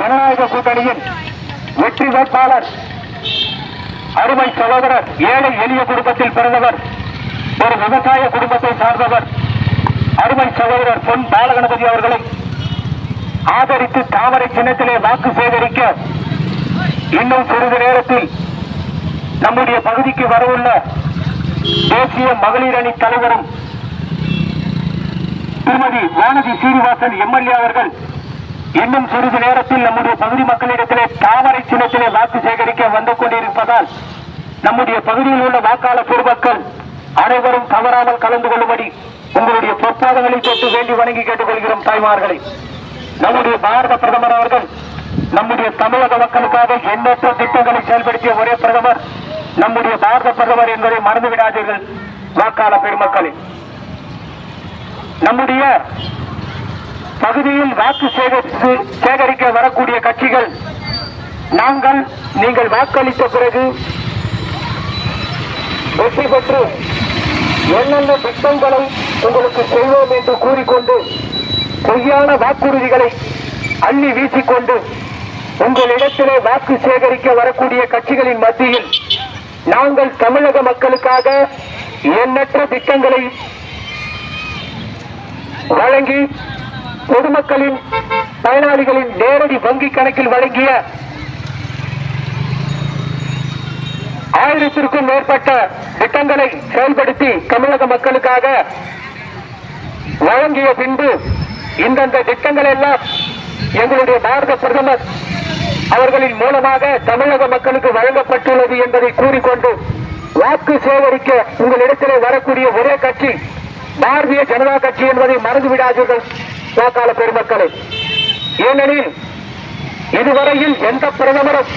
ஜனநாயக கூட்டணியின் வெற்றி வேட்பாளர் அருமை சகோதரர் ஏழை எளிய குடும்பத்தில் பிறந்தவர், ஒரு விவசாய குடும்பத்தை சார்ந்தவர் அருமை சகோதரர் பொன் பாலகணபதி அவர்களை ஆதரித்து தாமரை சின்னத்திலே வாக்கு சேகரிக்க இன்னும் சிறிது நேரத்தில் நம்முடைய பகுதிக்கு வரவுள்ள தேசிய மகளிர் அணி தலைவரும் திருமதி வானதி சீனிவாசன் எம்எல்ஏ அவர்கள் இன்னும் சிறிது நேரத்தில் நம்முடைய பகுதி மக்களிடத்திலே தாமரை சின்னத்திலே வாக்கு சேகரிக்க வந்து கொண்டிருப்பதால் நம்முடைய பகுதியில் உள்ள வாக்காளர் பெருமக்கள் அனைவரும் தவறாமல் கலந்து கொள்ளும்படி உங்களுடைய பொற்பாதங்களை தொட்டு வேண்டி வணங்கி கேட்டுக்கொள்கிறோம். தாய்மார்களை, நம்முடைய பாரத பிரதமர் அவர்கள் நம்முடைய தமிழக மக்களுக்காக எண்ணற்ற திட்டங்களை செயல்படுத்திய ஒரே பிரதமர் நம்முடைய பாரத பிரதமர் என்பதை மறந்துவிடாதீர்கள். வாக்காளர் பெருமக்களே, நம்முடைய பகுதியில் வாக்கு சேகரிக்க வரக்கூடிய கட்சிகள் நீங்கள் வாக்களித்த பிறகு வெற்றி பெற்று என்னென்ன திட்டங்களை உங்களுக்கு செய்வோம் என்று கூறிக்கொண்டு பொய்யான வாக்குறுதிகளை அள்ளி வீசிக்கொண்டு உங்களிடத்திலே வாக்கு சேகரிக்க வரக்கூடிய கட்சிகளின் மத்தியில் நாங்கள் தமிழக மக்களுக்காக எண்ணற்ற திட்டங்களை வழங்கி பொதுமக்களின் பயனாளிகளின் நேரடி வங்கி கணக்கில் வழங்கிய 1000க்கும் மேற்பட்ட திட்டங்களை செயல்படுத்தி தமிழக மக்களுக்காக வழங்கிய பின்பு இந்தந்த திட்டங்கள் எல்லாம் எங்களுடைய பாரத பிரதமர் அவர்களின் மூலமாக தமிழக மக்களுக்கு வழங்கப்பட்டுள்ளது என்பதை கூறிக்கொண்டு வாக்கு சேகரிக்க உங்களிடத்திலே வரக்கூடிய ஒரே கட்சி பாரதிய ஜனதா கட்சி என்பதை மறந்துவிடாதீர்கள் வாக்காளர் பெருமக்களை. ஏனெனில் இதுவரையில் எந்த பிரதமரும்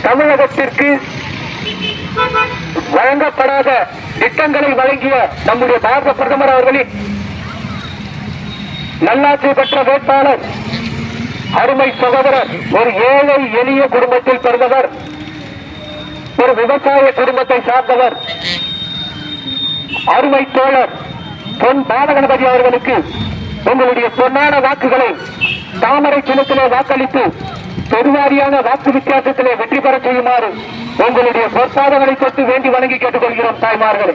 தமிழகத்திற்கு வழங்கப்படாத திட்டங்களை வழங்கிய நம்முடைய பாரத பிரதமர் அவர்களின் நல்லாட்சி பெற்ற வேட்பாளர் அருமை சகோதரர் ஒரு ஏழை எளிய குடும்பத்தில் பிறந்தவர், ஒரு விவசாய குடும்பத்தை சார்ந்தவர் அருமை தோழர் பொன் பாலகணபதி அவர்களுக்கு உங்களுடைய பொன்னான வாக்குகளை தாமரை சின்னத்திலே வாக்களித்து பெருவாரியான வாக்கு வித்தியாசத்திலே வெற்றி பெற செய்யுமாறு உங்களுடைய பொற்பாதங்களை தொட்டு வேண்டி வணங்கி கேட்டுக்கொள்கிறோம். தாய்மார்களை,